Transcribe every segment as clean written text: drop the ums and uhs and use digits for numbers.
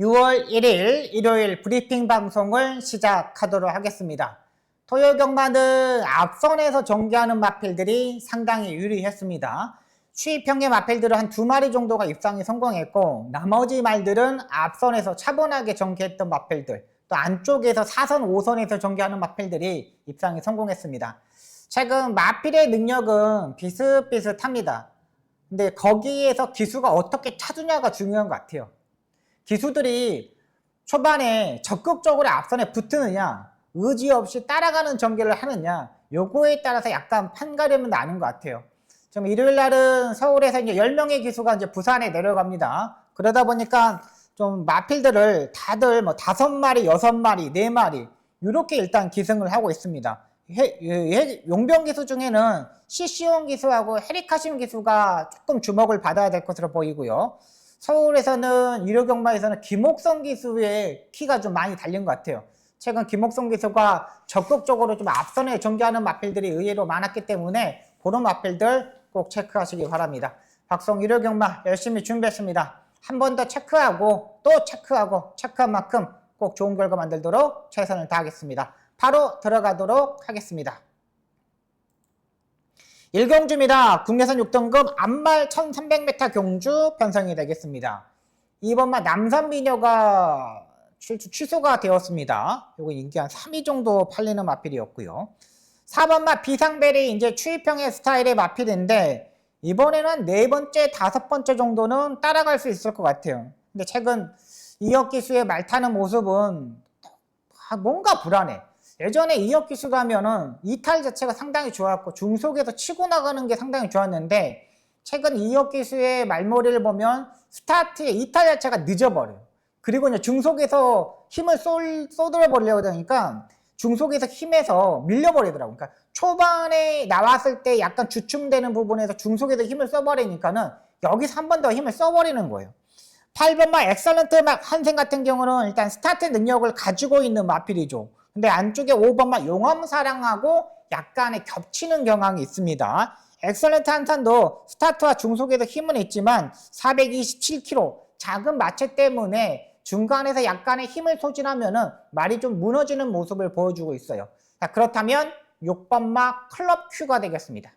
6월 1일 일요일 브리핑 방송을 시작하도록 하겠습니다. 토요 경마는 앞선에서 전개하는 마필들이 상당히 유리했습니다. 수입형의 마필들은 한 2마리 정도가 입상에 성공했고, 나머지 말들은 앞선에서 차분하게 전개했던 마필들, 또 안쪽에서 4선, 5선에서 전개하는 마필들이 입상에 성공했습니다. 최근 마필의 능력은 비슷비슷합니다. 근데 거기에서 기수가 어떻게 찾으냐가 중요한 것 같아요. 기수들이 초반에 적극적으로 앞선에 붙으느냐, 의지 없이 따라가는 전개를 하느냐, 요거에 따라서 약간 판가름은 나는 것 같아요. 지금 일요일 날은 서울에서 이제 10명의 기수가 이제 부산에 내려갑니다. 그러다 보니까 좀 마필들을 다들 뭐 5마리, 6마리, 4마리, 이렇게 일단 기승을 하고 있습니다. 용병 기수 중에는 CC온 기수하고 헤리카심 기수가 조금 주목을 받아야 될 것으로 보이고요. 서울에서는 일요경마에서는 김옥성 기수의 키가 좀 많이 달린 것 같아요. 최근 김옥성 기수가 적극적으로 좀 앞선에 전개하는 마필들이 의외로 많았기 때문에 그런 마필들 꼭 체크하시기 바랍니다. 박성 일요경마 열심히 준비했습니다. 한 번 더 체크하고 또 체크하고 체크한 만큼 꼭 좋은 결과 만들도록 최선을 다하겠습니다. 바로 들어가도록 하겠습니다. 1경주입니다. 국내선 6등급 앞말 1300m 경주 편성이 되겠습니다. 2번마 남산미녀가 취소가 되었습니다. 요거 인기 한 3위 정도 팔리는 마필이었고요. 4번마 비상벨이 이제 추입형의 스타일의 마필인데 이번에는 4번째, 5번째 정도는 따라갈 수 있을 것 같아요. 근데 최근 이혁 기수의 말 타는 모습은 뭔가 불안해. 예전에 이혁 기수가 하면은 이탈 자체가 상당히 좋았고 중속에서 치고 나가는 게 상당히 좋았는데 최근 이혁 기수의 말머리를 보면 스타트의 이탈 자체가 늦어버려요. 그리고 이제 중속에서 힘을 쏟아 버리려고 하니까 중속에서 힘에서 밀려버리더라고요. 그러니까 초반에 나왔을 때 약간 주춤되는 부분에서 중속에서 힘을 써버리니까는 여기서 한 번 더 힘을 써버리는 거예요. 8번마 엑설런트 한생 같은 경우는 일단 스타트 능력을 가지고 있는 마필이죠. 근데 안쪽에 5번마 용암사랑하고 약간의 겹치는 경향이 있습니다. 엑설런트 한산도 스타트와 중속에서 힘은 있지만 427kg 작은 마체 때문에 중간에서 약간의 힘을 소진하면은 말이 좀 무너지는 모습을 보여주고 있어요. 자, 그렇다면 6번마 클럽 Q가 되겠습니다.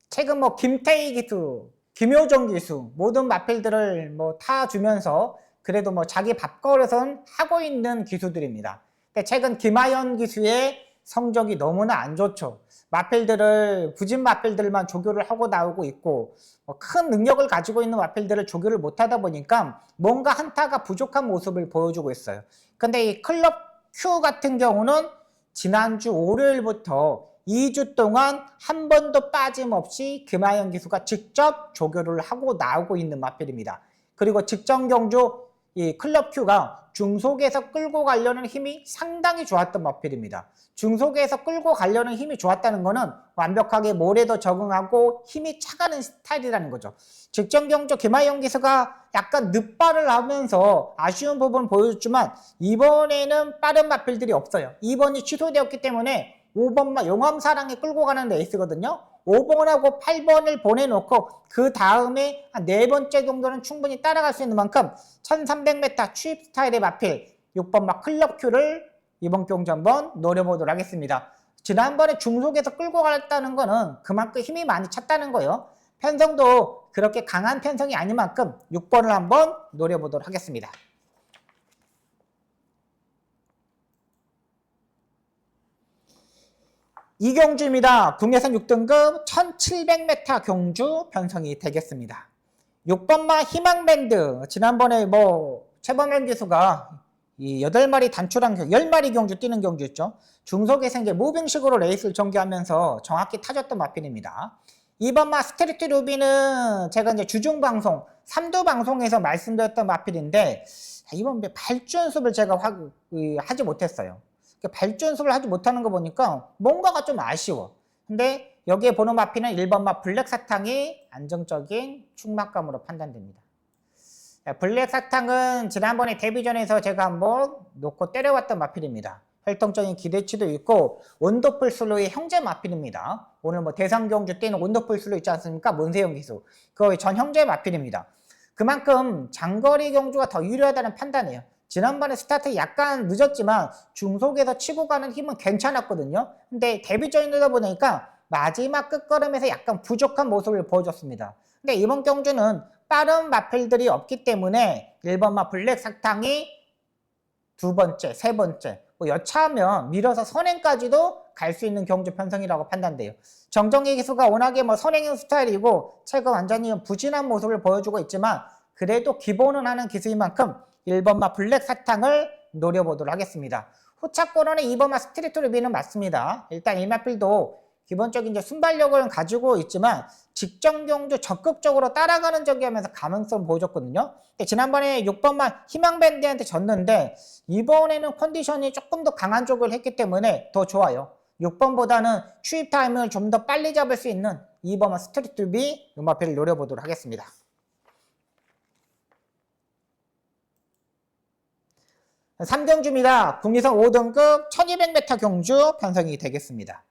최근 뭐 김태희 기수, 김효정 기수 모든 마필들을 뭐 타주면서 그래도 뭐 자기 밥거릇은 하고 있는 기수들입니다. 근데 최근 김하연 기수의 성적이 너무나 안 좋죠. 마필들을 부진 마필들만 조교를 하고 나오고 있고 큰 능력을 가지고 있는 마필들을 조교를 못하다 보니까 뭔가 한타가 부족한 모습을 보여주고 있어요. 근데 이 클럽 Q 같은 경우는 지난주 월요일부터 2주 동안 한 번도 빠짐없이 김하연 기수가 직접 조교를 하고 나오고 있는 마필입니다. 그리고 직전 경주 이 클럽 Q가 중속에서 끌고 가려는 힘이 상당히 좋았던 마필입니다. 중속에서 끌고 가려는 힘이 좋았다는 것은 완벽하게 모래도 적응하고 힘이 차가는 스타일이라는 거죠. 직전 경주 김하연 기수가 약간 늦발을 하면서 아쉬운 부분을 보여줬지만 이번에는 빠른 마필들이 없어요. 2번이 취소되었기 때문에 5번만 용암사랑이 끌고 가는 레이스거든요. 5번하고 8번을 보내놓고 그 다음에 한 4번째 정도는 충분히 따라갈 수 있는 만큼 1300m 추입 스타일의 마필 6번마 클럽 Q를 이번 경주 한번 노려보도록 하겠습니다. 지난번에 중속에서 끌고 갔다는 거는 그만큼 힘이 많이 찼다는 거예요. 편성도 그렇게 강한 편성이 아닌 만큼 6번을 한번 노려보도록 하겠습니다. 2경주입니다. 국내선 6등급 1700m 경주 편성이 되겠습니다. 6번마 희망밴드 지난번에 뭐 최범현 기수가 이 8마리 단출한 10마리 경주 뛰는 경주였죠. 중속에서 이제 무빙식으로 레이스를 전개하면서 정확히 타졌던 마필입니다. 2번마 스트리트 루비는 제가 이제 주중방송 3두 방송에서 말씀드렸던 마필인데 이번 발주 연습을 제가 하지 못했어요. 발주 연습을 하지 못하는 거 보니까 뭔가가 좀 아쉬워. 근데 여기에 보는 마필은 1번마 블랙사탕이 안정적인 충막감으로 판단됩니다. 블랙사탕은 지난번에 데뷔전에서 제가 한번 놓고 때려왔던 마필입니다. 활동적인 기대치도 있고 원더풀 슬로우의 형제 마필입니다. 오늘 뭐 대상경주 때는 원더풀 슬로우 있지 않습니까? 문세영 기수. 그거의 전 형제 마필입니다. 그만큼 장거리 경주가 더 유리하다는 판단이에요. 지난번에 스타트 약간 늦었지만 중속에서 치고 가는 힘은 괜찮았거든요. 근데 데뷔전이다 보니까 마지막 끝걸음에서 약간 부족한 모습을 보여줬습니다. 근데 이번 경주는 빠른 마필들이 없기 때문에 1번마 블랙 사탕이 두 번째, 세 번째 뭐 여차하면 밀어서 선행까지도 갈 수 있는 경주 편성이라고 판단돼요. 정정희 기수가 워낙에 뭐 선행형 스타일이고 최근 완전히 부진한 모습을 보여주고 있지만 그래도 기본은 하는 기수인 만큼 1번마 블랙 사탕을 노려보도록 하겠습니다. 후차권은 2번마 스트리트 루비는 맞습니다. 일단 이 마필도 기본적인 이제 순발력을 가지고 있지만 직전 경주 적극적으로 따라가는 저기하면서 가능성 보여줬거든요. 근데 지난번에 6번만 희망밴드한테 졌는데 이번에는 컨디션이 조금 더 강한 쪽을 했기 때문에 더 좋아요. 6번보다는 추입 타임을 좀 더 빨리 잡을 수 있는 2번만 스트리트 루비 음악표를 노려보도록 하겠습니다. 3경주입니다. 국리선 5등급 1200m 경주 편성이 되겠습니다.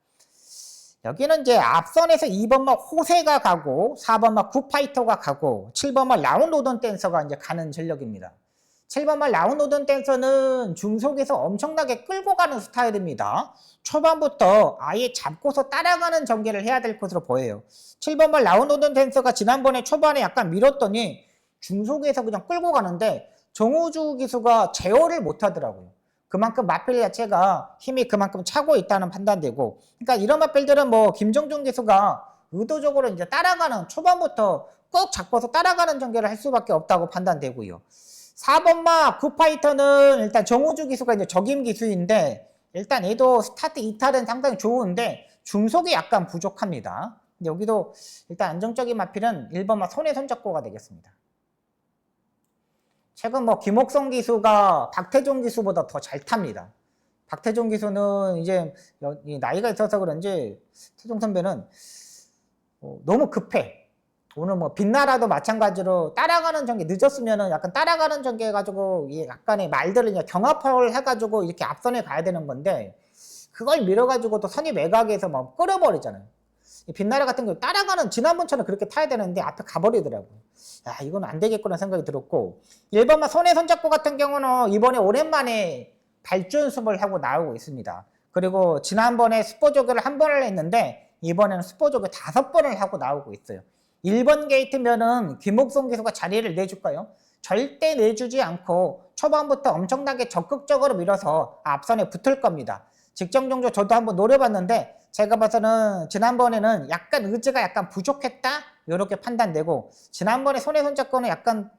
여기는 이제 앞선에서 2번마 호세가 가고 4번마 굿파이터가 가고 7번마 라운 오던 댄서가 이제 가는 전력입니다. 7번마 라운 오던 댄서는 중속에서 엄청나게 끌고 가는 스타일입니다. 초반부터 아예 잡고서 따라가는 전개를 해야 될 것으로 보여요. 7번마 라운 오던 댄서가 지난번에 초반에 약간 밀었더니 중속에서 그냥 끌고 가는데 정우주 기수가 제어를 못 하더라고요. 그만큼 마필 자체가 힘이 그만큼 차고 있다는 판단되고, 그러니까 이런 마필들은 뭐 김정준 기수가 의도적으로 이제 따라가는 초반부터 꼭 잡고서 따라가는 전개를 할 수밖에 없다고 판단되고요. 4번마 굿파이터는 일단 정우주 기수가 이제 적임 기수인데 일단 얘도 스타트 이탈은 상당히 좋은데 중속이 약간 부족합니다. 근데 여기도 일단 안정적인 마필은 1번마 손에 손잡고가 되겠습니다. 최근 뭐 김옥성 기수가 박태종 기수보다 더 잘 탑니다. 박태종 기수는 이제 나이가 있어서 그런지 태종 선배는 너무 급해. 오늘 뭐 빛나라도 마찬가지로 따라가는 전개 늦었으면은 약간 따라가는 전개 해가지고 약간의 말들을 경합을 해가지고 이렇게 앞선에 가야 되는 건데 그걸 밀어가지고 또 선입 외곽에서 막 끌어버리잖아요. 빛나라 같은 경우 따라가는 지난번처럼 그렇게 타야 되는데 앞에 가버리더라고요. 야, 이건 안 되겠구나 생각이 들었고 1번만 손에 손잡고 같은 경우는 이번에 오랜만에 발주연습을 하고 나오고 있습니다. 그리고 지난번에 스포조교를 한 번을 했는데 이번에는 스포조교 5번을 하고 나오고 있어요. 1번 게이트면은 김옥성 기수가 자리를 내줄까요? 절대 내주지 않고 초반부터 엄청나게 적극적으로 밀어서 앞선에 붙을 겁니다. 직전 경주 저도 한번 노려봤는데 제가 봐서는 지난번에는 약간 의지가 약간 부족했다 이렇게 판단되고 지난번에 손에 손잡고는 약간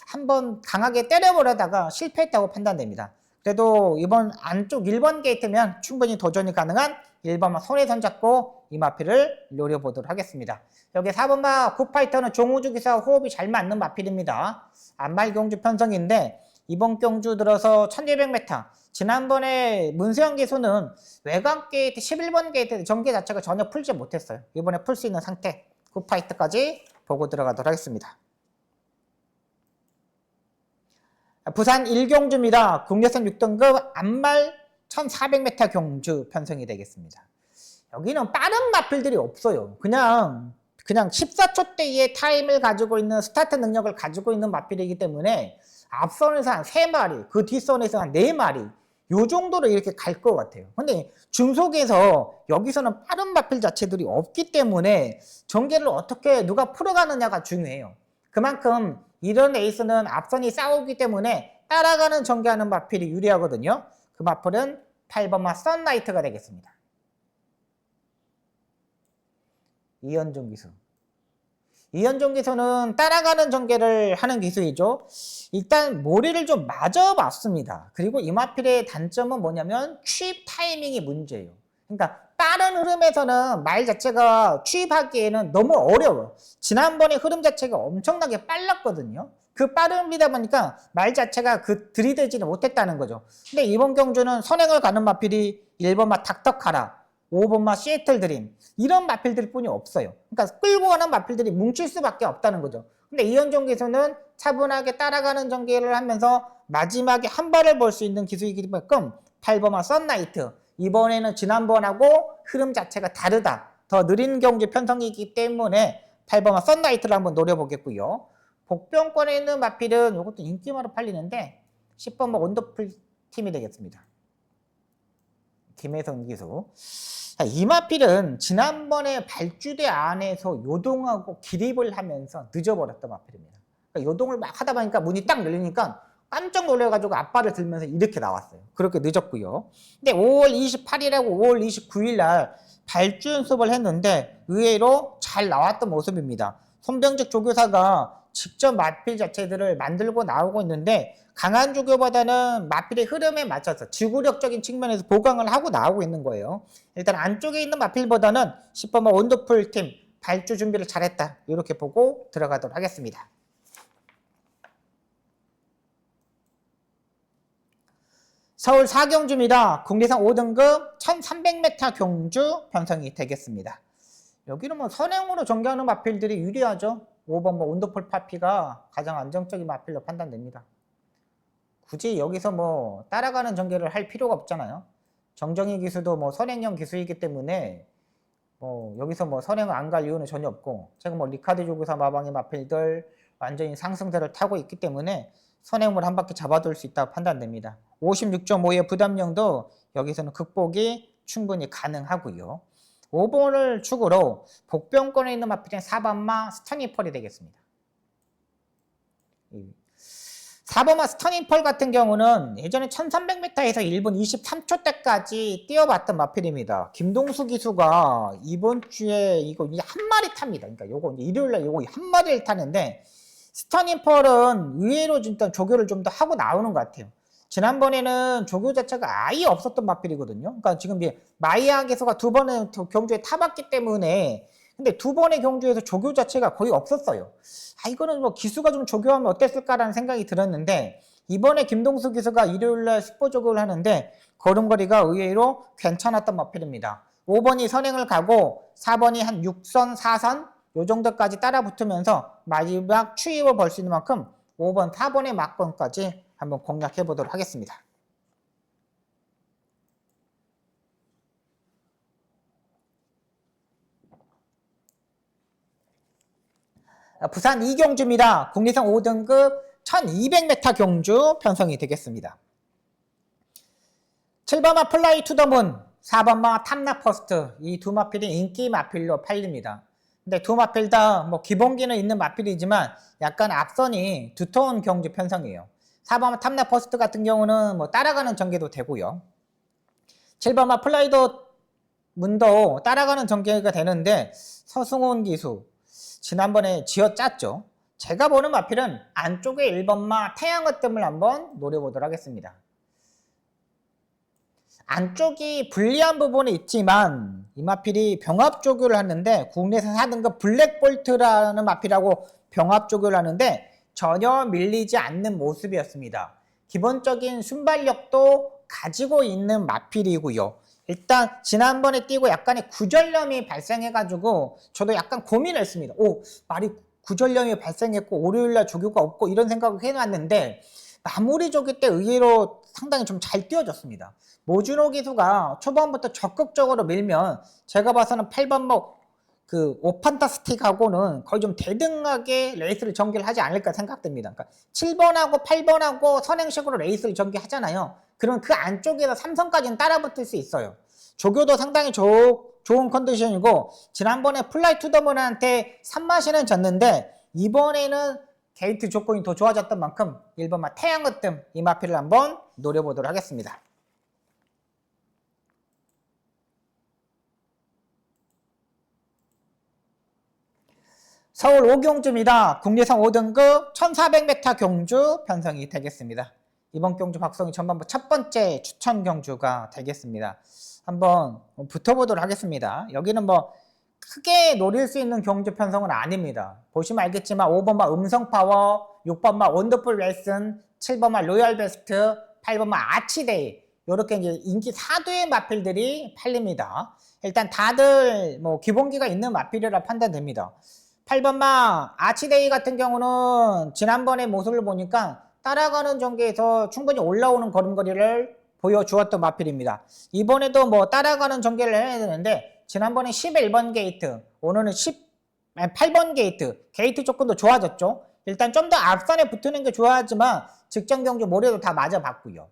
한번 강하게 때려보려다가 실패했다고 판단됩니다. 그래도 이번 안쪽 1번 게이트면 충분히 도전이 가능한 1번만 손에 손잡고 이 마필을 노려보도록 하겠습니다. 여기 4번마 굿파이터는 종우주 기사와 호흡이 잘 맞는 마필입니다. 안말 경주 편성인데 이번 경주 들어서 1200m 지난번에 문세영 기수는 외곽 게이트 11번 게이트 전개 자체가 전혀 풀지 못했어요. 이번에 풀 수 있는 상태 굿파이트까지 보고 들어가도록 하겠습니다. 부산 1경주입니다. 국내선 6등급 안말 1400m 경주 편성이 되겠습니다. 여기는 빠른 마필들이 없어요. 그냥 14초대의 타임을 가지고 있는 스타트 능력을 가지고 있는 마필이기 때문에 앞선에서 한 3마리, 그 뒷선에서 한 4마리 요 정도로 이렇게 갈 것 같아요. 근데 중속에서 여기서는 빠른 마필 자체들이 없기 때문에 전개를 어떻게 누가 풀어가느냐가 중요해요. 그만큼 이런 에이스는 앞선이 싸우기 때문에 따라가는 전개하는 마필이 유리하거든요. 그 마필은 8번마 썬라이트가 되겠습니다. 이현종 기수. 이현종 기수는 따라가는 전개를 하는 기수이죠. 일단 모리를 좀 맞아봤습니다. 그리고 이 마필의 단점은 뭐냐면 취입 타이밍이 문제예요. 그러니까 빠른 흐름에서는 말 자체가 취입하기에는 너무 어려워요. 지난번에 흐름 자체가 엄청나게 빨랐거든요. 그 빠름이다 보니까 말 자체가 들이대지는 못했다는 거죠. 근데 이번 경주는 선행을 가는 마필이 1번마 닥터카라, 5번마 시애틀 드림 이런 마필들 뿐이 없어요. 그러니까 끌고 가는 마필들이 뭉칠 수밖에 없다는 거죠. 근데 이현종 기수는 차분하게 따라가는 전개를 하면서 마지막에 한 발을 볼 수 있는 기수이기 때문에 8번마 썬라이트. 이번에는 지난번하고 흐름 자체가 다르다. 더 느린 경주 편성이기 때문에 8번마 썬라이트를 한번 노려보겠고요. 복병권에 있는 마필은 이것도 인기마로 팔리는데 10번마 원더풀 팀이 되겠습니다. 김혜성 기수. 이 마필은 지난번에 발주대 안에서 요동하고 기립을 하면서 늦어버렸던 마필입니다. 그러니까 요동을 막 하다 보니까 문이 딱 열리니까 깜짝 놀래가지고 앞발을 들면서 이렇게 나왔어요. 그렇게 늦었고요. 근데 5월 28일하고 5월 29일 날 발주 연습을 했는데 의외로 잘 나왔던 모습입니다. 손병직 조교사가 직접 마필 자체들을 만들고 나오고 있는데 강한 조교보다는 마필의 흐름에 맞춰서 지구력적인 측면에서 보강을 하고 나오고 있는 거예요. 일단 안쪽에 있는 마필보다는 10번마 원더풀 팀 발주 준비를 잘했다. 이렇게 보고 들어가도록 하겠습니다. 서울 4경주입니다. 국내상 5등급 1300m 경주 편성이 되겠습니다. 여기는 뭐 선행으로 전개하는 마필들이 유리하죠. 5번 뭐 원더풀 파피가 가장 안정적인 마필로 판단됩니다. 굳이 여기서 뭐 따라가는 전개를 할 필요가 없잖아요. 정정희 기수도 뭐 선행형 기수이기 때문에 뭐 여기서 뭐 선행을 안 갈 이유는 전혀 없고, 제가 뭐 리카드 조교사 마방의 마필들 완전히 상승세를 타고 있기 때문에 선행을 한 바퀴 잡아둘 수 있다고 판단됩니다. 56.5의 부담량도 여기서는 극복이 충분히 가능하고요. 5번을 축으로 복병권에 있는 마필은 4번마 스터니펄이 되겠습니다. 4번마 스터니펄 같은 경우는 예전에 1300m에서 1분 23초 때까지 뛰어봤던 마필입니다. 김동수 기수가 이번 주에 이거 한 마리 탑니다. 그러니까 요거 일요일날 요거 한 마리를 타는데, 스터니펄은 의외로 진짜 조교를 좀 더 하고 나오는 것 같아요. 지난번에는 조교 자체가 아예 없었던 마필이거든요. 그러니까 지금 이제 마이아 기수가 2번의 경주에 타봤기 때문에, 근데 2번의 경주에서 조교 자체가 거의 없었어요. 이거는 뭐 기수가 좀 조교하면 어땠을까라는 생각이 들었는데, 이번에 김동수 기수가 일요일날 10보 조교를 하는데 걸음걸이가 의외로 괜찮았던 마필입니다. 5번이 선행을 가고 4번이 한 6선, 4선 요 정도까지 따라 붙으면서 마지막 추입을 벌 수 있는 만큼 5번, 4번의 막권까지 한번 공략해 보도록 하겠습니다. 부산 2경주입니다. 국내상 5등급 1200m 경주 편성이 되겠습니다. 7번마 플라이 투 더 문, 4번마 탐나 퍼스트, 이 두 마필이 인기 마필로 팔립니다. 근데 두 마필 다 뭐 기본기는 있는 마필이지만 약간 앞선이 두터운 경주 편성이에요. 4번마 탐나 퍼스트 같은 경우는 뭐 따라가는 전개도 되고요. 7번마 플라이 더 문도 따라가는 전개가 되는데 서승훈 기수 지난번에 쥐어짰죠. 제가 보는 마필은 안쪽에 1번마 태양어뜸을 한번 노려보도록 하겠습니다. 안쪽이 불리한 부분이 있지만 이 마필이 병합 조교를 하는데 국내에서 4등급 블랙볼트라는 마필하고 병합 조교를 하는데 전혀 밀리지 않는 모습이었습니다. 기본적인 순발력도 가지고 있는 마필이고요. 일단 지난번에 뛰고 약간의 구절염이 발생해가지고 저도 약간 고민을 했습니다. 말이 구절염이 발생했고 월요일날 조교가 없고 이런 생각을 해놨는데 마무리 조교 때 의외로 상당히 좀 잘 뛰어졌습니다. 모준호 기수가 초반부터 적극적으로 밀면 제가 봐서는 8번 그 오판타스틱하고는 거의 좀 대등하게 레이스를 전개를 하지 않을까 생각됩니다. 그러니까 7번하고 8번하고 선행식으로 레이스를 전개하잖아요. 그럼 그 안쪽에서 3선까지는 따라붙을 수 있어요. 조교도 상당히 좋은 컨디션이고 지난번에 플라이 투더문한테 3마시는 졌는데 이번에는 게이트 조건이 더 좋아졌던 만큼 1번마 태양어뜸 이 마필을 한번 노려보도록 하겠습니다. 서울 5경주입니다. 국내상 5등급 1400m 경주 편성이 되겠습니다. 이번 경주 박성희 전반부 첫 번째 추천 경주가 되겠습니다. 한번 붙어보도록 하겠습니다. 여기는 뭐 크게 노릴 수 있는 경주 편성은 아닙니다. 보시면 알겠지만 5번마 음성파워, 6번마 원더풀 레슨, 7번마 로얄 베스트, 8번마 아치데이 이렇게 이제 인기 4두의 마필들이 팔립니다. 일단 다들 뭐 기본기가 있는 마필이라 판단됩니다. 8번마 아치데이 같은 경우는 지난번의 모습을 보니까 따라가는 전개에서 충분히 올라오는 걸음걸이를 보여주었던 마필입니다. 이번에도 뭐 따라가는 전개를 해야 되는데 지난번에 11번 게이트, 오늘은 8번 게이트 조금 더 좋아졌죠. 일단 좀 더 앞선에 붙는 게 좋아하지만 직전 경주 모레도 다 맞아봤고요.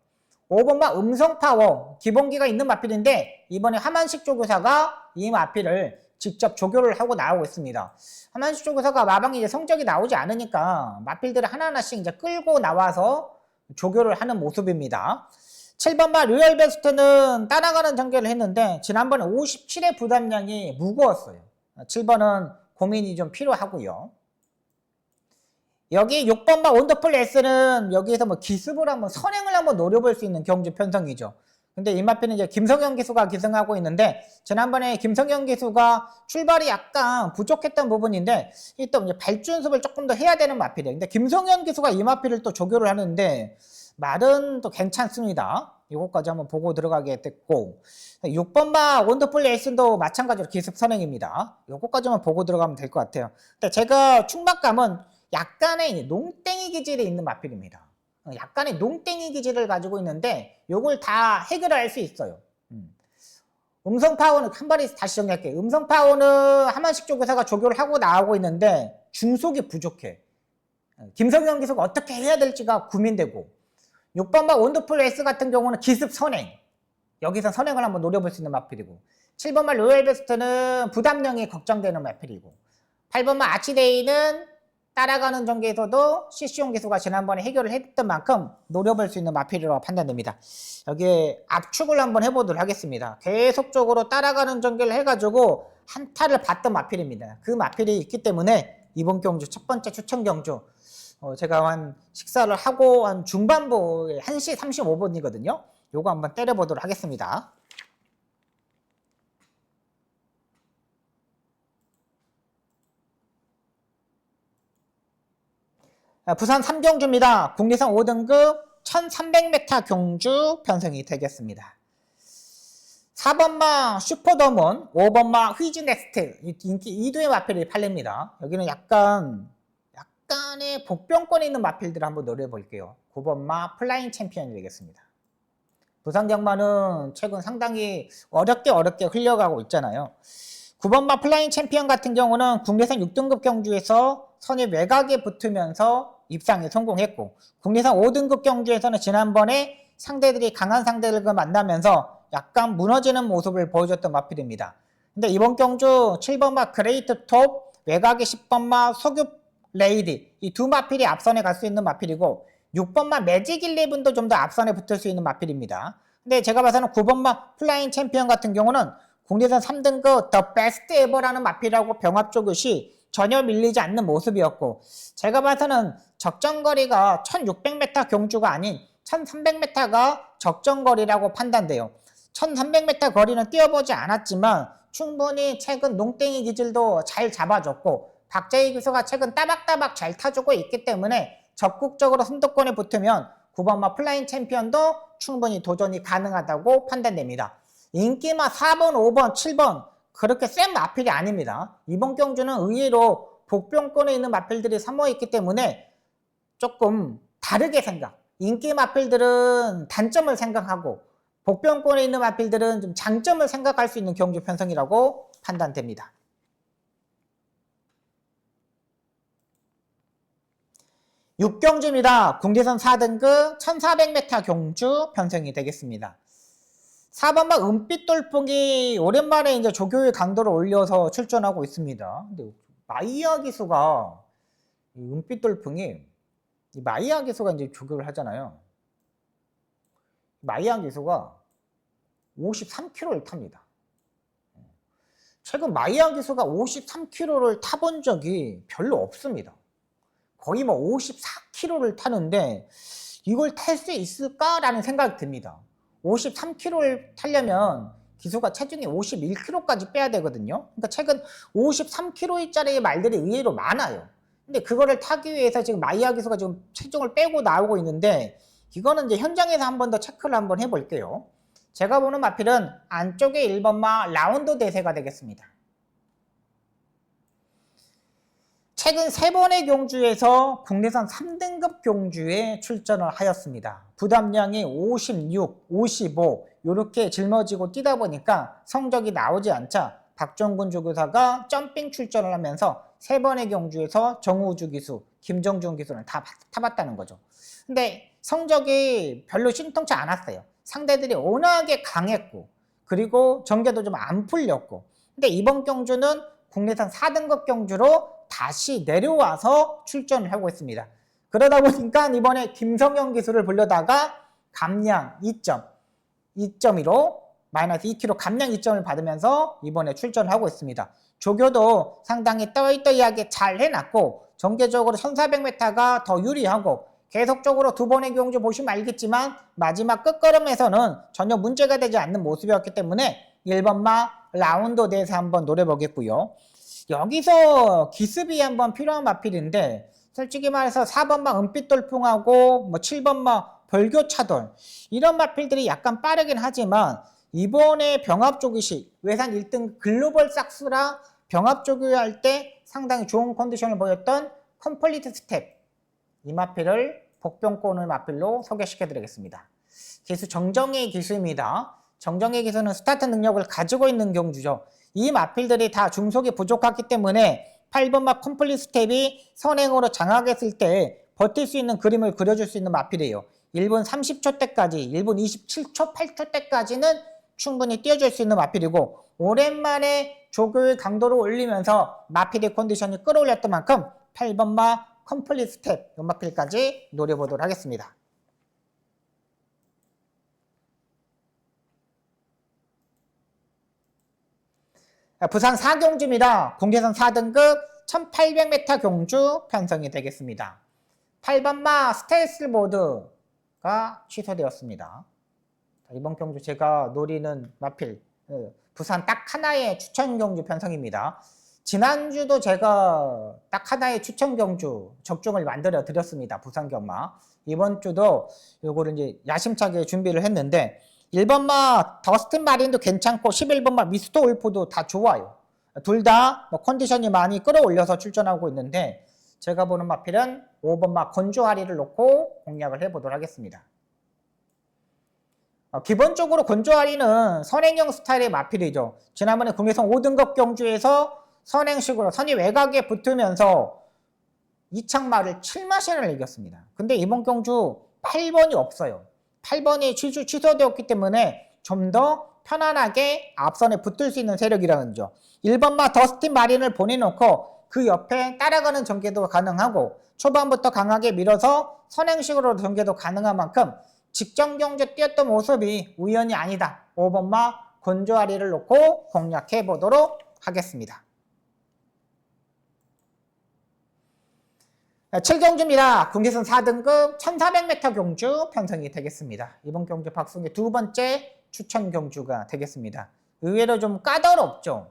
5번마 음성 파워 기본기가 있는 마필인데 이번에 하만식 조교사가 이 마필을 직접 조교를 하고 나오고 있습니다. 하만식 조교사가 마방에 이제 성적이 나오지 않으니까 마필들을 하나하나씩 이제 끌고 나와서 조교를 하는 모습입니다. 7번마 로열 베스트는 따라가는 전개를 했는데 지난번에 57의 부담량이 무거웠어요. 7번은 고민이 좀 필요하고요. 여기 6번마 원더풀 S는 여기에서 뭐 기습을 한번 선행을 한번 노려볼 수 있는 경주 편성이죠. 근데 이 마필은 이제 김성현 기수가 기승하고 있는데 지난번에 김성현 기수가 출발이 약간 부족했던 부분인데 또 이제 발주연습을 조금 더 해야 되는 마필이에요. 근데 김성현 기수가 이 마필을 또 조교를 하는데 말은 또 괜찮습니다. 이것까지 한번 보고 들어가게 됐고 6번마 원더풀 에이스도 마찬가지로 기습 선행입니다. 이것까지만 보고 들어가면 될 것 같아요. 근데 제가 충막감은 약간의 농땡이 기질이 있는 마필입니다. 약간의 농땡이 기질을 가지고 있는데 요걸 다 해결할 수 있어요. 음성 파워는 한 발이 다시 정리할게요. 음성 파워는 하만식 조교사가 조교를 하고 나오고 있는데 중속이 부족해. 김성현 기수가 어떻게 해야 될지가 고민되고 6번마 원더풀 S 같은 경우는 기습 선행. 여기서 선행을 한번 노려볼 수 있는 마필이고 7번마 로열 베스트는 부담량이 걱정되는 마필이고 8번마 아치데이는 따라가는 전개에서도 CC용 기수가 지난번에 해결을 했던 만큼 노려볼 수 있는 마필이라고 판단됩니다. 여기에 압축을 한번 해보도록 하겠습니다. 계속적으로 따라가는 전개를 해가지고 한타를 봤던 마필입니다. 그 마필이 있기 때문에 이번 경주 첫 번째 추천 경주 제가 한 식사를 하고 한 중반부에 1시 35분이거든요. 요거 한번 때려보도록 하겠습니다. 부산 3경주입니다. 국내선 5등급 1300m 경주 편성이 되겠습니다. 4번마 슈퍼더몬, 5번마 휘즈넥스트 인기 2두의 마필이 팔립니다. 여기는 약간의 복병권이 있는 마필들을 한번 노려볼게요. 9번마 플라잉 챔피언이 되겠습니다. 부산 경마는 최근 상당히 어렵게 흘려가고 있잖아요. 9번마 플라잉 챔피언 같은 경우는 국내선 6등급 경주에서 선의 외곽에 붙으면서 입상에 성공했고 국내선 5등급 경주에서는 지난번에 강한 상대들과 만나면서 약간 무너지는 모습을 보여줬던 마필입니다. 근데 이번 경주 7번마 그레이트 톱, 외곽의 10번마 소규 레이디 이 두 마필이 앞선에 갈 수 있는 마필이고 6번마 매직 11도 좀 더 앞선에 붙을 수 있는 마필입니다. 근데 제가 봐서는 9번마 플라잉 챔피언 같은 경우는 국내선 3등급 더 베스트 에버라는 마필하고 병합조교시 전혀 밀리지 않는 모습이었고 제가 봐서는 적정거리가 1600m 경주가 아닌 1300m가 적정거리라고 판단돼요. 1300m 거리는 뛰어보지 않았지만 충분히 최근 농땡이 기질도 잘 잡아줬고 박재희 기수가 최근 따박따박 잘 타주고 있기 때문에 적극적으로 선두권에 붙으면 9번마 플라잉 챔피언도 충분히 도전이 가능하다고 판단됩니다. 인기마 4번, 5번, 7번 그렇게 센 마필이 아닙니다. 이번 경주는 의외로 복병권에 있는 마필들이 사모있기 때문에 조금 다르게 인기 마필들은 단점을 생각하고 복병권에 있는 마필들은 좀 장점을 생각할 수 있는 경주 편성이라고 판단됩니다. 6경주입니다. 국내선 4등급 1400m 경주 편성이 되겠습니다. 4번마 은빛 돌풍이 오랜만에 이제 조교의 강도를 올려서 출전하고 있습니다. 근데 마이야 기수가 은빛 돌풍이 마이야 기수가 이제 조교를 하잖아요. 마이야 기수가 53km를 탑니다. 최근 마이야 기수가 53km를 타본 적이 별로 없습니다. 거의 뭐 54km를 타는데 이걸 탈 수 있을까라는 생각이 듭니다. 53km를 타려면 기수가 체중이 51kg까지 빼야 되거든요. 그러니까 최근 53kg짜리 말들이 의외로 많아요. 근데 그거를 타기 위해서 지금 마이야 기수가 지금 체중을 빼고 나오고 있는데 이거는 이제 현장에서 한 번 더 체크를 한번 해볼게요. 제가 보는 마필은 안쪽에 1번마 라운드 대세가 되겠습니다. 최근 3번의 경주에서 국내선 3등급 경주에 출전을 하였습니다. 부담량이 56, 55 이렇게 짊어지고 뛰다 보니까 성적이 나오지 않자 박정근 조교사가 점핑 출전을 하면서 3번의 경주에서 정우주 기수, 김정준 기수는 다 타봤다는 거죠. 근데 성적이 별로 신통치 않았어요. 상대들이 워낙에 강했고 그리고 전개도 좀 안 풀렸고. 근데 이번 경주는 국내선 4등급 경주로 다시 내려와서 출전을 하고 있습니다. 그러다 보니까 이번에 김성현 기수를 불러다가 감량 2점, 2.15 마이너스 2kg 감량 2점을 받으면서 이번에 출전을 하고 있습니다. 조교도 상당히 떠이떠이하게 잘 해놨고 전개적으로 1400m가 더 유리하고 계속적으로 2번의 경주 보시면 알겠지만 마지막 끝걸음에서는 전혀 문제가 되지 않는 모습이었기 때문에 1번마 라운드 대에서 한번 노려보겠고요. 여기서 기습이 한번 필요한 마필인데 솔직히 말해서 4번마 은빛 돌풍하고 7번마 벌교차돌 이런 마필들이 약간 빠르긴 하지만 이번에 병합조기식 외산 1등 글로벌 삭스라 병합조교할 때 상당히 좋은 컨디션을 보였던 컴플리트 스텝 이 마필을 복병권을 마필로 소개시켜 드리겠습니다. 기수 정정의 기수입니다. 정정의 기수는 스타트 능력을 가지고 있는 경주죠. 이 마필들이 다 중속이 부족하기 때문에 8번마 컴플리트 스텝이 선행으로 장악했을 때 버틸 수 있는 그림을 그려줄 수 있는 마필이에요. 1분 30초 때까지, 1분 27초, 8초 때까지는 충분히 뛰어줄 수 있는 마필이고 오랜만에 조교의 강도를 올리면서 마필의 컨디션이 끌어올렸던 만큼 8번마 컴플리트 스텝 이 마필까지 노려보도록 하겠습니다. 부산 4경주입니다. 국내선 4등급 1800m 경주 편성이 되겠습니다. 8번마 스텔스 모드가 취소되었습니다. 이번 경주 제가 노리는 마필 부산 딱 하나의 추천 경주 편성입니다. 지난주도 제가 딱 하나의 추천 경주 적중을 만들어 드렸습니다. 부산 경마. 이번 주도 요거를 이제 야심차게 준비를 했는데 1번마 더스틴 마린도 괜찮고 11번마 미스터 울프도 다 좋아요. 둘 다 컨디션이 많이 끌어올려서 출전하고 있는데 제가 보는 마필은 5번마 건조하리를 놓고 공략을 해보도록 하겠습니다. 기본적으로 건조하리는 선행형 스타일의 마필이죠. 지난번에 국내선 5등급 경주에서 선행식으로 선이 외곽에 붙으면서 이창마를 7마신을 이겼습니다. 근데 이번 경주 8번이 없어요. 8번이 취소되었기 때문에 좀 더 편안하게 앞선에 붙을 수 있는 세력이라는 점. 1번마 더스틴 마린을 보내놓고 그 옆에 따라가는 전개도 가능하고 초반부터 강하게 밀어서 선행식으로 전개도 가능한 만큼 직전 경주 뛰었던 모습이 우연이 아니다. 5번마 건조아리를 놓고 공략해 보도록 하겠습니다. 7경주입니다. 국내선 4등급 1400m 경주 편성이 되겠습니다. 이번 경주 박승의 두 번째 추천 경주가 되겠습니다. 의외로 좀 까다롭죠.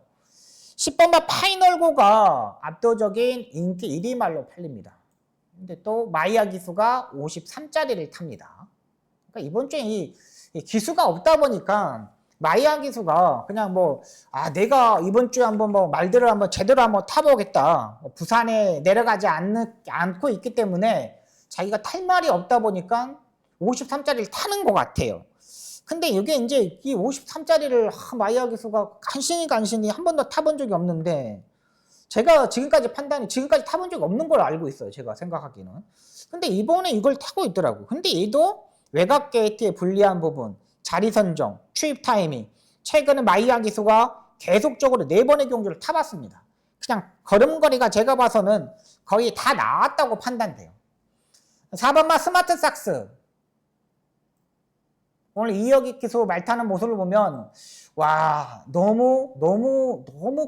10번마 파이널고가 압도적인 인기 1위 말로 팔립니다. 근데 또 마이야 기수가 53짜리를 탑니다. 그러니까 이번 주에 이 기수가 없다 보니까 마이야 기수가 그냥 내가 이번 주에 한번 말들을 한번 제대로 한번 타보겠다. 부산에 내려가지 않고 있기 때문에 자기가 탈 말이 없다 보니까 53짜리를 타는 것 같아요. 근데 이게 이제 이 53짜리를 마이야 기수가 간신히 한 번도 타본 적이 없는데 제가 지금까지 타본 적이 없는 걸 알고 있어요. 제가 생각하기는. 근데 이번에 이걸 타고 있더라고. 근데 얘도 외곽 게이트의 불리한 부분, 자리 선정, 추입 타이밍, 최근에 마이야 기수가 계속적으로 4번의 경주를 타봤습니다. 그냥 걸음걸이가 제가 봐서는 거의 다 나왔다고 판단돼요. 4번마 스마트 삭스. 오늘 이혁익 기수 말 타는 모습을 보면 와 너무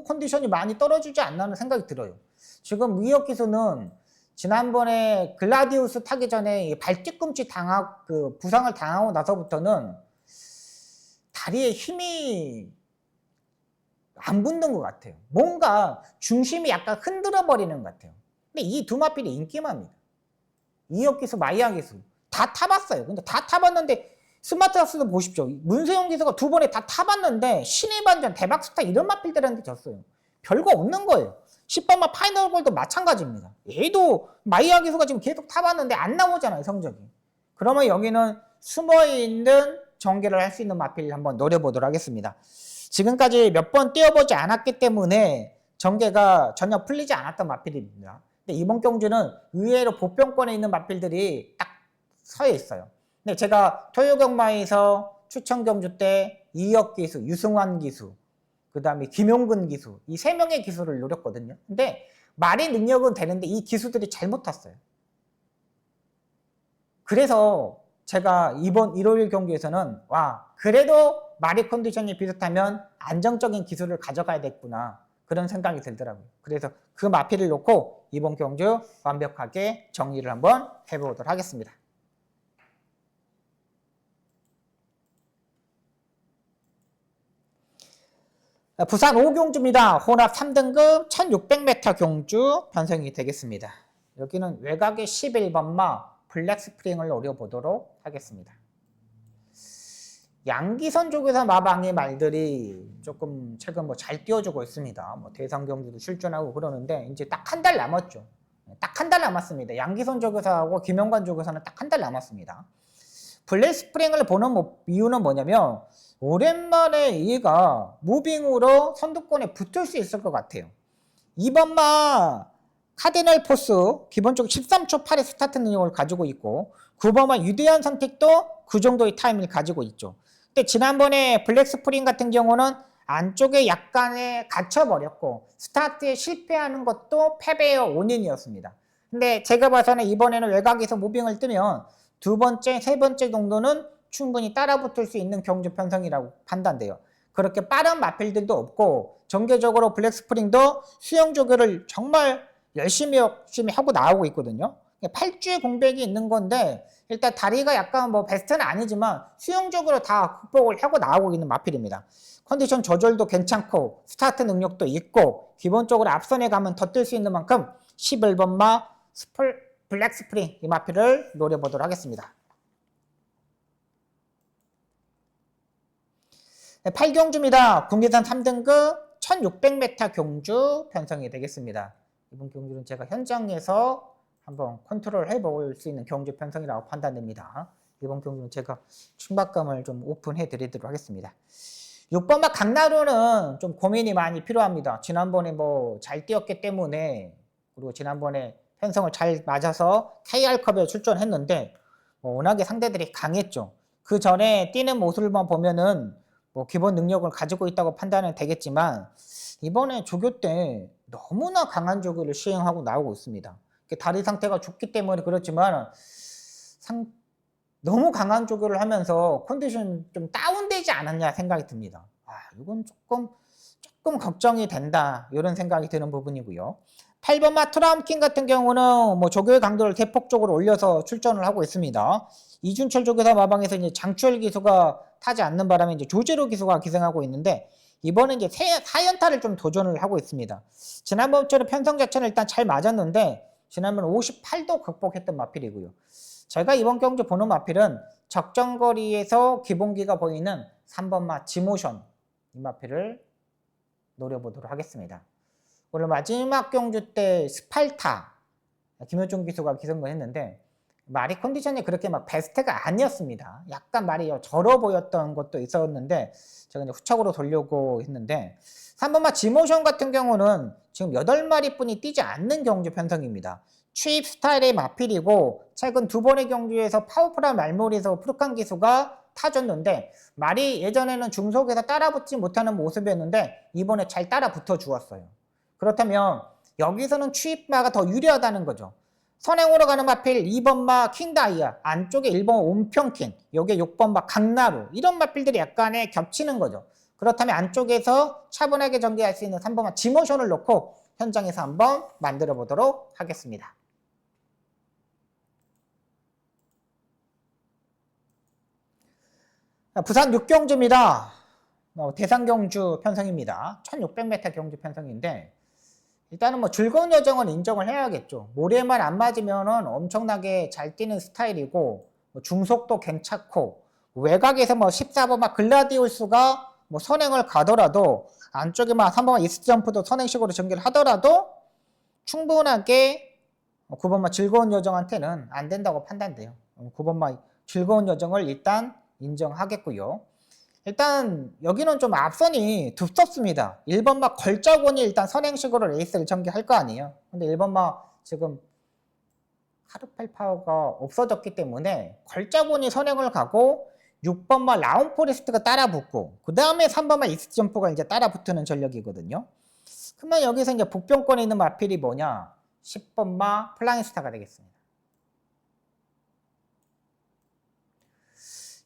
컨디션이 많이 떨어지지 않나는 생각이 들어요. 지금 이혁 기수는 지난번에 글라디우스 타기 전에 발뒤꿈치 부상을 당하고 나서부터는 다리에 힘이 안 붙는 것 같아요. 뭔가 중심이 약간 흔들어 버리는 것 같아요. 근데 이 두 마필이 인기만입니다. 이혁 기수, 마이야 기수 다 타봤어요. 근데 다 타봤는데 스마트 삭스도 보십시오. 문세용 기수가 2번에 다 타봤는데 신의 반전, 대박스타 이런 마필들한테 졌어요. 별거 없는 거예요. 10번마 파이널 골도 마찬가지입니다. 얘도 마이야 기수가 지금 계속 타봤는데 안 나오잖아요, 성적이. 그러면 여기는 숨어있는 전개를 할 수 있는 마필을 한번 노려보도록 하겠습니다. 지금까지 몇 번 띄워보지 않았기 때문에 전개가 전혀 풀리지 않았던 마필입니다. 근데 이번 경주는 의외로 보병권에 있는 마필들이 딱 서 있어요. 근데 제가 토요경마에서 추천 경주 때 이혁 기수, 유승환 기수, 그 다음에 김용근 기수, 이 세 명의 기수를 노렸거든요. 근데 말이 능력은 되는데 이 기수들이 잘못 탔어요. 그래서 제가 이번 일요일 경기에서는 와, 그래도 말이 컨디션이 비슷하면 안정적인 기술을 가져가야겠구나, 그런 생각이 들더라고요. 그래서 그 마필을 놓고 이번 경주 완벽하게 정리를 한번 해보도록 하겠습니다. 부산 5경주입니다. 혼합 3등급 1600m 경주 편성이 되겠습니다. 여기는 외곽의 11번마 블랙스프링을 노려보도록 하겠습니다. 양기선 쪽에서 마방의 말들이 조금 최근 뭐 잘 띄워주고 있습니다. 뭐 대상 경주도 출전하고 그러는데 이제 딱 한 달 남았죠. 딱 한 달 남았습니다. 양기선 쪽에서 하고 김영관 쪽에서는 딱 한 달 남았습니다. 블랙스프링을 보는 이유는 뭐냐면 오랜만에 얘가 무빙으로 선두권에 붙을 수 있을 것 같아요. 2번마 카디널 포스 기본적으로 13초 8의 스타트 능력을 가지고 있고 9번마 유대한 선택도 그 정도의 타임을 가지고 있죠. 근데 지난번에 블랙스프링 같은 경우는 안쪽에 약간의 갇혀버렸고 스타트에 실패하는 것도 패배의 원인이었습니다. 근데 제가 봐서는 이번에는 외곽에서 무빙을 뜨면 두 번째, 세 번째 정도는 충분히 따라붙을 수 있는 경주 편성이라고 판단돼요. 그렇게 빠른 마필들도 없고 전개적으로 블랙스프링도 수영 조교를 정말 열심히 하고 나오고 있거든요. 8주의 공백이 있는 건데 일단 다리가 약간 뭐 베스트는 아니지만 수영적으로 다 극복을 하고 나오고 있는 마필입니다. 컨디션 조절도 괜찮고 스타트 능력도 있고 기본적으로 앞선에 가면 더 뛸 수 있는 만큼 11번마 블랙스프링 이 마필을 노려보도록 하겠습니다. 8경주입니다. 국내산 3등급 1600m 경주 편성이 되겠습니다. 이번 경주는 제가 현장에서 한번 컨트롤 해볼 수 있는 경주 편성이라고 판단됩니다. 이번 경주는 제가 충박감을 좀 오픈해 드리도록 하겠습니다. 6번마 강나루는 좀 고민이 많이 필요합니다. 지난번에 뭐 잘 뛰었기 때문에, 그리고 지난번에 편성을 잘 맞아서 KR컵에 출전했는데 워낙에 상대들이 강했죠. 그 전에 뛰는 모습만 보면은 뭐 기본 능력을 가지고 있다고 판단은 되겠지만 이번에 조교 때 너무나 강한 조교를 시행하고 나오고 있습니다. 다리 상태가 좋기 때문에 그렇지만 너무 강한 조교를 하면서 컨디션 좀 다운되지 않았냐 생각이 듭니다. 이건 조금 걱정이 된다, 이런 생각이 드는 부분이고요. 8번마 트라움킹 같은 경우는 뭐 조교의 강도를 대폭적으로 올려서 출전을 하고 있습니다. 이준철 조교사 마방에서 이제 장추열 기수가 타지 않는 바람에 이제 조재로 기수가 기승하고 있는데 이번에 이제 4연타를 좀 도전을 하고 있습니다. 지난번처럼 편성 자체는 일단 잘 맞았는데 지난번 58도 극복했던 마필이고요. 제가 이번 경주 보는 마필은 적정거리에서 기본기가 보이는 3번마 지모션 이 마필을 노려보도록 하겠습니다. 오늘 마지막 경주 때 스팔타 김효중 기수가 기승을 했는데 말이 컨디션이 그렇게 막 베스트가 아니었습니다. 약간 말이 절어 보였던 것도 있었는데 제가 이제 후착으로 돌려고 했는데 3번마 지모션 같은 경우는 지금 8마리 뿐이 뛰지 않는 경주 편성입니다. 추입 스타일의 마필이고 최근 2번의 경주에서 파워풀한 말몰이에서 푸르칸 기수가 타줬는데 말이 예전에는 중속에서 따라붙지 못하는 모습이었는데 이번에 잘 따라 붙어 주었어요. 그렇다면 여기서는 추입마가 더 유리하다는 거죠. 선행으로 가는 마필 2번마 킹다이아, 안쪽에 1번 온평킹, 여기에 6번마 강나루, 이런 마필들이 약간의 겹치는 거죠. 그렇다면 안쪽에서 차분하게 전개할 수 있는 3번마 지모션을 놓고 현장에서 한번 만들어 보도록 하겠습니다. 부산 6경주입니다. 대상 경주 편성입니다. 1600m 경주 편성인데 일단은 뭐 즐거운 여정은 인정을 해야겠죠. 모래만 안 맞으면은 엄청나게 잘 뛰는 스타일이고 중속도 괜찮고 외곽에서 뭐 14번마 글라디우스가 뭐 선행을 가더라도 안쪽에 막 3번마 이스트 점프도 선행식으로 전개를 하더라도 충분하게 9번마 즐거운 여정한테는 안 된다고 판단돼요. 9번마 즐거운 여정을 일단 인정하겠고요. 일단 여기는 좀 앞선이 두텁습니다. 1번마 걸작원이 일단 선행식으로 레이스를 전개할 거 아니에요. 근데 1번마 지금 카르펠 파워가 없어졌기 때문에 걸작원이 선행을 가고 6번마 라운포레스트가 따라붙고 그 다음에 3번마 익스점프가 이제 따라붙는 전력이거든요. 그러면 여기서 이제 복병권에 있는 마필이 뭐냐? 10번마 플라잉스타가 되겠습니다.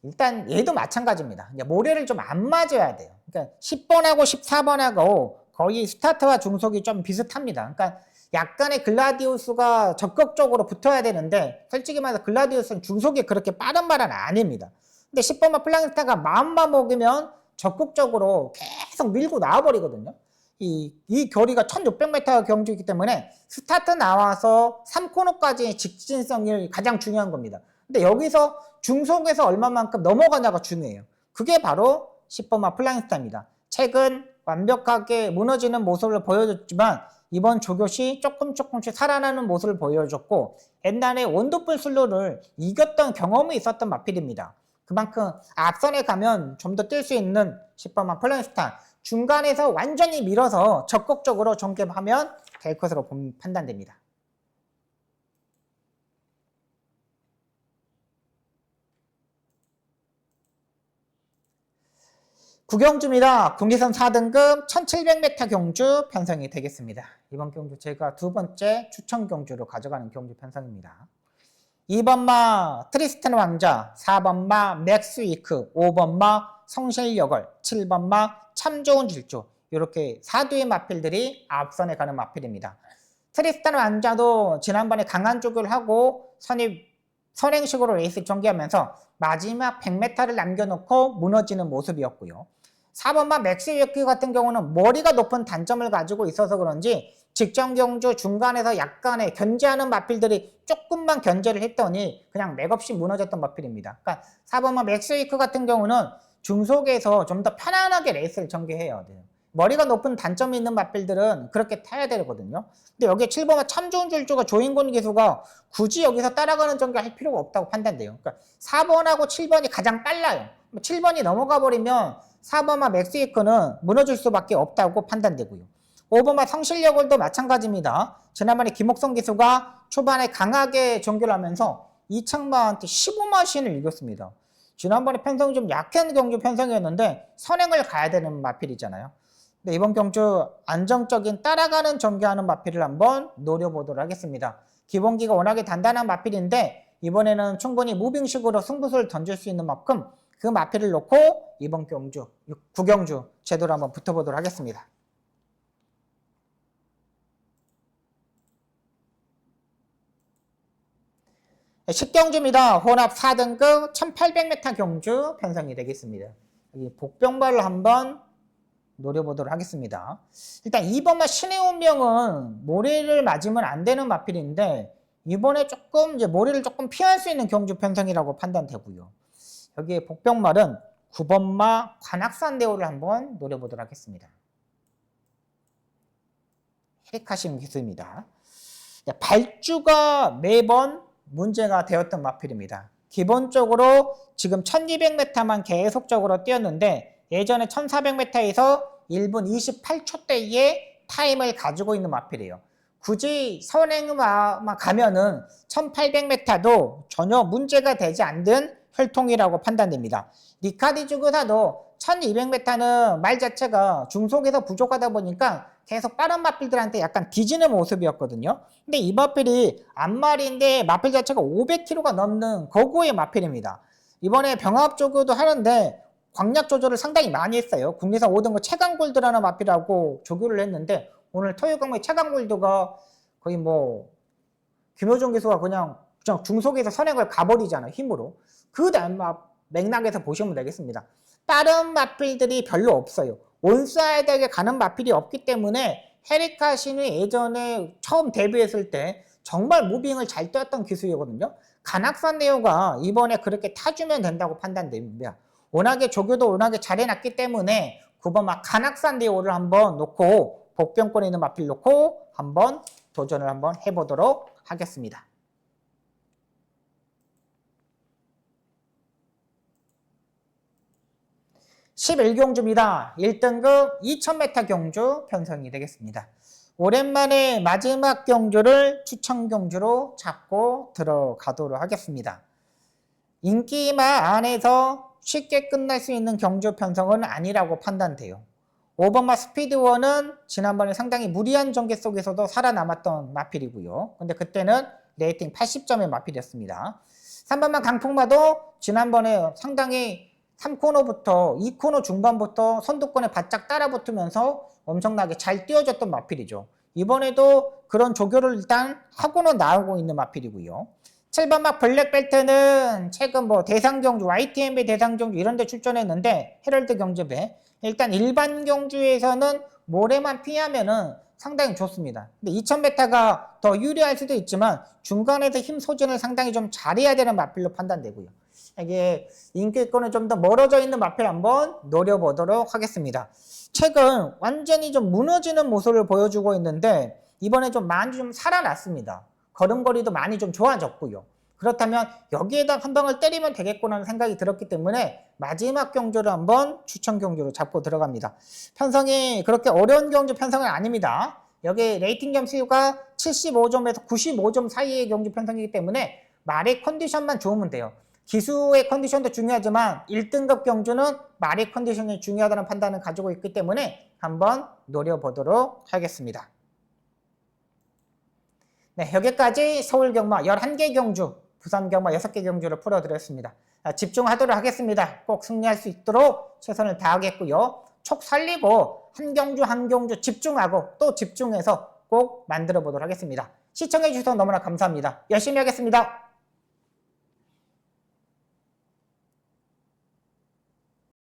일단 얘도 마찬가지입니다. 이제 모래를 좀 안 맞아야 돼요. 그러니까 10번하고 14번하고 거의 스타트와 중속이 좀 비슷합니다. 그러니까 약간의 글라디우스가 적극적으로 붙어야 되는데 솔직히 말해서 글라디우스는 중속이 그렇게 빠른 말은 아닙니다. 근데 10번마 플라잉스타가 마음만 먹으면 적극적으로 계속 밀고 나와버리거든요. 이 거리가 1600m 경주이기 때문에 스타트 나와서 3코너까지 직진성이 가장 중요한 겁니다. 근데 여기서 중속에서 얼마만큼 넘어가냐가 중요해요. 그게 바로 10번마 플라잉스타입니다. 최근 완벽하게 무너지는 모습을 보여줬지만 이번 조교시 조금씩 살아나는 모습을 보여줬고 옛날에 원더풀 슬로우를 이겼던 경험이 있었던 마필입니다. 그만큼 앞선에 가면 좀 더 뛸 수 있는 10번마 플라잉스타 중간에서 완전히 밀어서 적극적으로 전개하면 될 것으로 판단됩니다. 구경주입니다. 국리선 4등급 1700m 경주 편성이 되겠습니다. 이번 경주 제가 두 번째 추천 경주로 가져가는 경주 편성입니다. 2번마 트리스탄 왕자, 4번마 맥스 위크, 5번마 성실여걸, 7번마 참 좋은 질주 이렇게 4두의 마필들이 앞선에 가는 마필입니다. 트리스탄 왕자도 지난번에 강한 조교를 하고 선행식으로 레이스 전개하면서 마지막 100m를 남겨놓고 무너지는 모습이었고요. 4번마 맥스 위크 같은 경우는 머리가 높은 단점을 가지고 있어서 그런지 직전 경주 중간에서 약간의 견제하는 마필들이 조금만 견제를 했더니 그냥 맥없이 무너졌던 마필입니다. 그러니까 4번마 맥스 위크 같은 경우는 중속에서 좀 더 편안하게 레이스를 전개해야 돼요. 머리가 높은 단점이 있는 마필들은 그렇게 타야 되거든요. 근데 여기에 7번마 참 좋은 질주가 조인권 기수가 굳이 여기서 따라가는 전개할 필요가 없다고 판단돼요. 그러니까 4번하고 7번이 가장 빨라요. 7번이 넘어가 버리면 4번마 맥스위크는 무너질 수밖에 없다고 판단되고요. 5번마 성실여걸도 마찬가지입니다. 지난번에 김옥성 기수가 초반에 강하게 전개를 하면서 이창마한테 15마 신을 이겼습니다. 지난번에 편성이 좀 약한 경주 편성이었는데 선행을 가야 되는 마필이잖아요. 근데 이번 경주 안정적인 따라가는 전개하는 마필을 한번 노려보도록 하겠습니다. 기본기가 워낙에 단단한 마필인데 이번에는 충분히 무빙식으로 승부수를 던질 수 있는 만큼 그 마필을 놓고 이번 경주, 9경주 제도로 한번 붙어보도록 하겠습니다. 네, 10경주입니다. 혼합 4등급 1800m 경주 편성이 되겠습니다. 여기 복병발을 한번 노려보도록 하겠습니다. 일단 2번마 신의 운명은 모래를 맞으면 안 되는 마필인데 이번에 조금 이제 모래를 조금 피할 수 있는 경주 편성이라고 판단되고요. 여기에 복병말은 9번마 관악산대오를 한번 노려보도록 하겠습니다. 헤리카심 기수입니다. 발주가 매번 문제가 되었던 마필입니다. 기본적으로 지금 1200m만 계속적으로 뛰었는데 예전에 1400m에서 1분 28초대의 타임을 가지고 있는 마필이에요. 굳이 선행만 가면은 1800m도 전혀 문제가 되지 않는 혈통이라고 판단됩니다. 리카디주 교사도 1200m는 말 자체가 중속에서 부족하다 보니까 계속 빠른 마필들한테 약간 뒤지는 모습이었거든요. 근데 이 마필이 앞말인데 마필 자체가 500km가 넘는 거구의 마필입니다. 이번에 병합 조교도 하는데 광약 조절을 상당히 많이 했어요. 국내산 5등급 최강골드라는 마필하고 조교를 했는데 오늘 토요강의 최강골드가 거의 뭐 김효정 기수가 그냥 중속에서 선행을 가버리잖아요. 힘으로. 그 다음 맥락에서 보시면 되겠습니다. 다른 마필들이 별로 없어요. 온사이드에 가는 마필이 없기 때문에 헤리카 신이 예전에 처음 데뷔했을 때 정말 무빙을 잘 뛰었던 기수이거든요. 간악산 네오가 이번에 그렇게 타주면 된다고 판단됩니다. 워낙에 조교도 워낙에 잘 해놨기 때문에 9번 간악산 네오를 한번 놓고 복병권에 있는 마필 놓고 한번 도전을 한번 해보도록 하겠습니다. 11경주입니다. 1등급 2000m 경주 편성이 되겠습니다. 오랜만에 마지막 경주를 추천 경주로 잡고 들어가도록 하겠습니다. 인기마 안에서 쉽게 끝날 수 있는 경주 편성은 아니라고 판단돼요. 오버마 스피드원은 지난번에 상당히 무리한 전개 속에서도 살아남았던 마필이고요. 근데 그때는 레이팅 80점의 마필이었습니다. 3번마 강풍마도 지난번에 상당히 3코너부터 2코너 중반부터 선두권에 바짝 따라붙으면서 엄청나게 잘 뛰어줬던 마필이죠. 이번에도 그런 조교를 일단 하고는 나오고 있는 마필이고요. 7번막 블랙벨트는 최근 대상경주, YTMB 대상경주 이런 데 출전했는데 헤럴드 경주배 일단 일반 경주에서는 모래만 피하면은 상당히 좋습니다. 근데 2000m가 더 유리할 수도 있지만 중간에서 힘 소진을 상당히 좀 잘해야 되는 마필로 판단되고요. 이게 인기권은 좀 더 멀어져 있는 마필 한번 노려보도록 하겠습니다. 최근 완전히 좀 무너지는 모습을 보여주고 있는데 이번에 좀 많이 좀 살아났습니다. 걸음걸이도 많이 좀 좋아졌고요. 그렇다면 여기에다 한 방을 때리면 되겠구나 하는 생각이 들었기 때문에 마지막 경주를 한번 추천 경주로 잡고 들어갑니다. 편성이 그렇게 어려운 경주 편성은 아닙니다. 여기 레이팅 점수가 75점에서 95점 사이의 경주 편성이기 때문에 말의 컨디션만 좋으면 돼요. 기수의 컨디션도 중요하지만 1등급 경주는 말의 컨디션이 중요하다는 판단을 가지고 있기 때문에 한번 노려보도록 하겠습니다. 네, 여기까지 서울 경마 11개 경주, 부산 경마 6개 경주를 풀어드렸습니다. 집중하도록 하겠습니다. 꼭 승리할 수 있도록 최선을 다하겠고요. 촉 살리고 한 경주 한 경주 집중하고 또 집중해서 꼭 만들어 보도록 하겠습니다. 시청해 주셔서 너무나 감사합니다. 열심히 하겠습니다.